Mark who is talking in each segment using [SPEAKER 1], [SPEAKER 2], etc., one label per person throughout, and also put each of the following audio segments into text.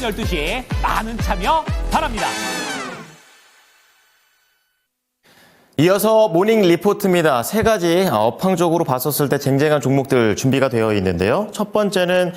[SPEAKER 1] 12시 많은 참여 바랍니다.
[SPEAKER 2] 이어서 모닝 리포트입니다. 세 가지 업황적으로 봤었을 때 쟁쟁한 종목들 준비가 되어 있는데요. 첫 번째는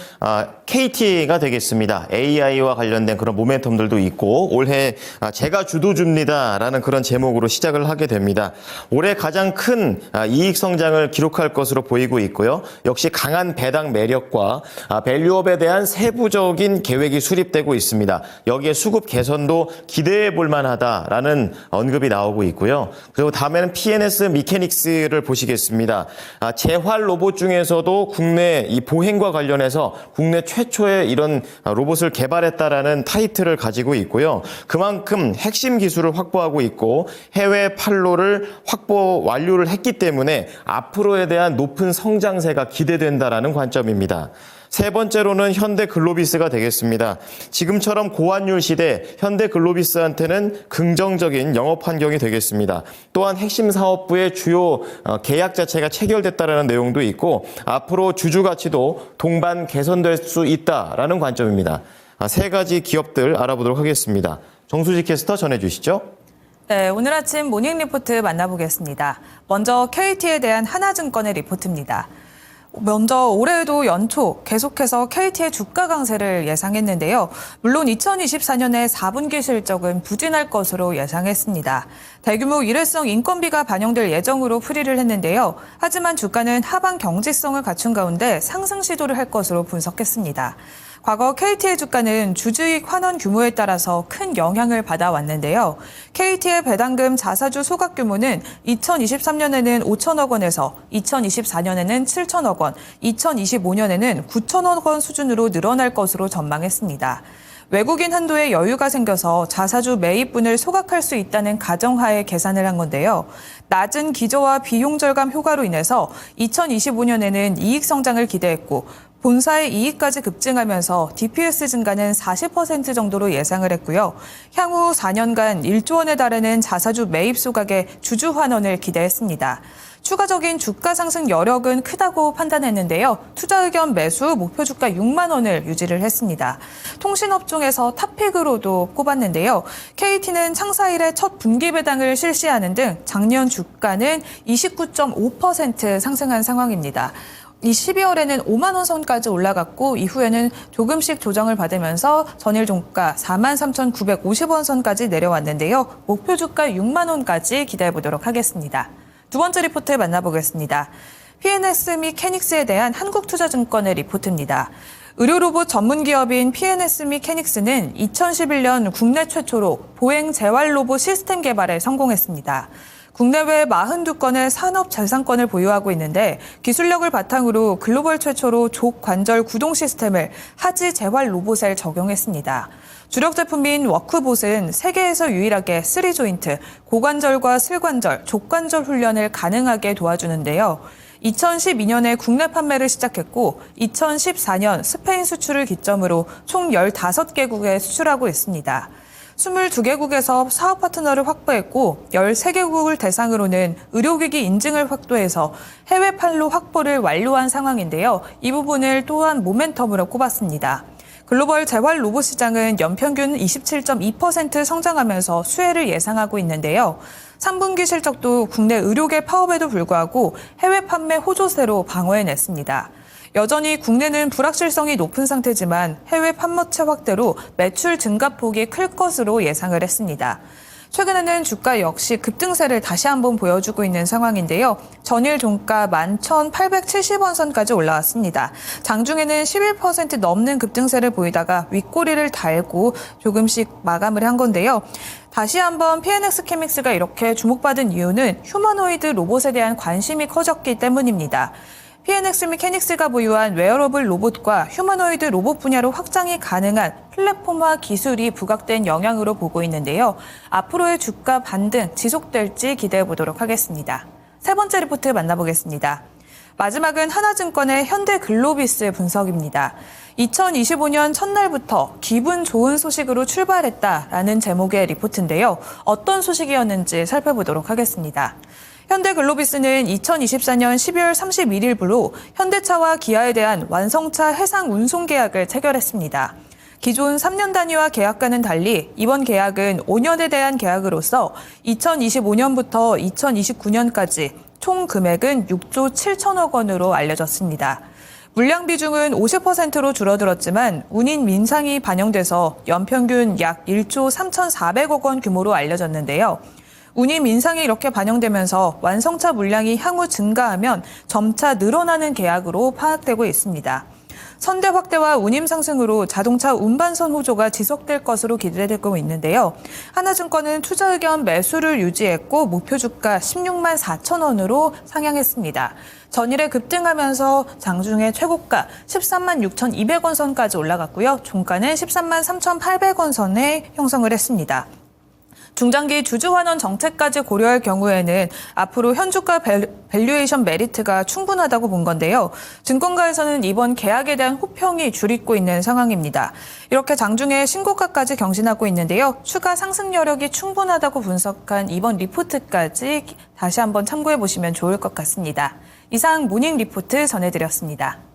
[SPEAKER 2] KT가 되겠습니다. AI와 관련된 그런 모멘텀들도 있고 올해 제가 주도줍니다라는 그런 제목으로 시작을 하게 됩니다. 올해 가장 큰 이익 성장을 기록할 것으로 보이고 있고요. 역시 강한 배당 매력과 밸류업에 대한 세부적인 계획이 수립되고 있습니다. 여기에 수급 개선도 기대해 볼 만하다라는 언급이 나오고 있고요. 그리고 다음에는 PNS 미케닉스를 보시겠습니다. 재활 로봇 중에서도 국내 이 보행과 관련해서 국내 최초의 이런 로봇을 개발했다라는 타이틀을 가지고 있고요. 그만큼 핵심 기술을 확보하고 있고 해외 판로를 확보 완료를 했기 때문에 앞으로에 대한 높은 성장세가 기대된다라는 관점입니다. 세 번째로는 현대글로비스가 되겠습니다. 지금처럼 고환율 시대 현대글로비스한테는 긍정적인 영업 환경이 되겠습니다. 또한 핵심 사업부의 주요 계약 자체가 체결됐다는 내용도 있고 앞으로 주주 가치도 동반 개선될 수 있다라는 관점입니다. 세 가지 기업들 알아보도록 하겠습니다. 정수지 캐스터 전해주시죠.
[SPEAKER 3] 네, 오늘 아침 모닝 리포트 만나보겠습니다. 먼저 KT에 대한 하나증권의 리포트입니다. 먼저 올해에도 연초 계속해서 KT의 주가 강세를 예상했는데요. 물론 2024년에 4분기 실적은 부진할 것으로 예상했습니다. 대규모 일회성 인건비가 반영될 예정으로 풀이를 했는데요. 하지만 주가는 하방 경직성을 갖춘 가운데 상승 시도를 할 것으로 분석했습니다. 과거 KT의 주가는 주주익 환원 규모에 따라서 큰 영향을 받아왔는데요. KT의 배당금 자사주 소각 규모는 2023년에는 5천억 원에서 2024년에는 7천억 원, 2025년에는 9천억 원 수준으로 늘어날 것으로 전망했습니다. 외국인 한도에 여유가 생겨서 자사주 매입분을 소각할 수 있다는 가정하에 계산을 한 건데요. 낮은 기저와 비용 절감 효과로 인해서 2025년에는 이익 성장을 기대했고 본사의 이익까지 급증하면서 DPS 증가는 40% 정도로 예상을 했고요. 향후 4년간 1조 원에 달하는 자사주 매입 소각의 주주 환원을 기대했습니다. 추가적인 주가 상승 여력은 크다고 판단했는데요. 투자 의견 매수 목표 주가 6만 원을 유지를 했습니다. 통신업종에서 탑픽으로도 꼽았는데요. KT는 창사 이래 첫 분기 배당을 실시하는 등 작년 주가는 29.5% 상승한 상황입니다. 이 12월에는 5만 원 선까지 올라갔고 이후에는 조금씩 조정을 받으면서 전일 종가 43,950원 선까지 내려왔는데요. 목표 주가 6만 원까지 기대해 보도록 하겠습니다. 두 번째 리포트 만나보겠습니다. PNS 미케닉스에 대한 한국투자증권의 리포트입니다. 의료로봇 전문기업인 PNS 미케닉스는 2011년 국내 최초로 보행 재활 로봇 시스템 개발에 성공했습니다. 국내외 42건의 산업 자산권을 보유하고 있는데 기술력을 바탕으로 글로벌 최초로 족관절 구동 시스템을 하지 재활 로봇에 적용했습니다. 주력 제품인 워크봇은 세계에서 유일하게 3조인트, 고관절과 슬관절, 족관절 훈련을 가능하게 도와주는데요. 2012년에 국내 판매를 시작했고 2014년 스페인 수출을 기점으로 총 15개국에 수출하고 있습니다. 22개국에서 사업 파트너를 확보했고 13개국을 대상으로는 의료기기 인증을 확보해서 해외 판로 확보를 완료한 상황인데요. 이 부분을 또한 모멘텀으로 꼽았습니다. 글로벌 재활 로봇 시장은 연평균 27.2% 성장하면서 수혜를 예상하고 있는데요. 3분기 실적도 국내 의료계 파업에도 불구하고 해외 판매 호조세로 방어해냈습니다. 여전히 국내는 불확실성이 높은 상태지만 해외 판매체 확대로 매출 증가폭이 클 것으로 예상을 했습니다. 최근에는 주가 역시 급등세를 다시 한번 보여주고 있는 상황인데요. 전일 종가 11,870원 선까지 올라왔습니다. 장중에는 11% 넘는 급등세를 보이다가 윗꼬리를 달고 조금씩 마감을 한 건데요. 다시 한번 PNS 케믹스가 이렇게 주목받은 이유는 휴머노이드 로봇에 대한 관심이 커졌기 때문입니다. PNS 미케닉스가 보유한 웨어러블 로봇과 휴머노이드 로봇 분야로 확장이 가능한 플랫폼화 기술이 부각된 영향으로 보고 있는데요. 앞으로의 주가 반등 지속될지 기대해 보도록 하겠습니다. 세 번째 리포트 만나보겠습니다. 마지막은 하나증권의 현대글로비스 분석입니다. 2025년 첫날부터 기분 좋은 소식으로 출발했다라는 제목의 리포트인데요. 어떤 소식이었는지 살펴보도록 하겠습니다. 현대글로비스는 2024년 12월 31일부로 현대차와 기아에 대한 완성차 해상 운송 계약을 체결했습니다. 기존 3년 단위와 계약과는 달리 이번 계약은 5년에 대한 계약으로서 2025년부터 2029년까지 총 금액은 6조 7천억 원으로 알려졌습니다. 물량 비중은 50%로 줄어들었지만 운임 민상이 반영돼서 연평균 약 1조 3,400억 원 규모로 알려졌는데요. 운임 인상이 이렇게 반영되면서 완성차 물량이 향후 증가하면 점차 늘어나는 계약으로 파악되고 있습니다. 선대 확대와 운임 상승으로 자동차 운반선 호조가 지속될 것으로 기대되고 있는데요. 하나증권은 투자 의견 매수를 유지했고 목표 주가 16만 4천 원으로 상향했습니다. 전일에 급등하면서 장중에 최고가 13만 6,200원 선까지 올라갔고요. 종가는 13만 3,800원 선에 형성을 했습니다. 중장기 주주 환원 정책까지 고려할 경우에는 앞으로 현주가 밸류에이션 메리트가 충분하다고 본 건데요. 증권가에서는 이번 계약에 대한 호평이 줄이고 있는 상황입니다. 이렇게 장중에 신고가까지 경신하고 있는데요. 추가 상승 여력이 충분하다고 분석한 이번 리포트까지 다시 한번 참고해 보시면 좋을 것 같습니다. 이상 모닝 리포트 전해드렸습니다.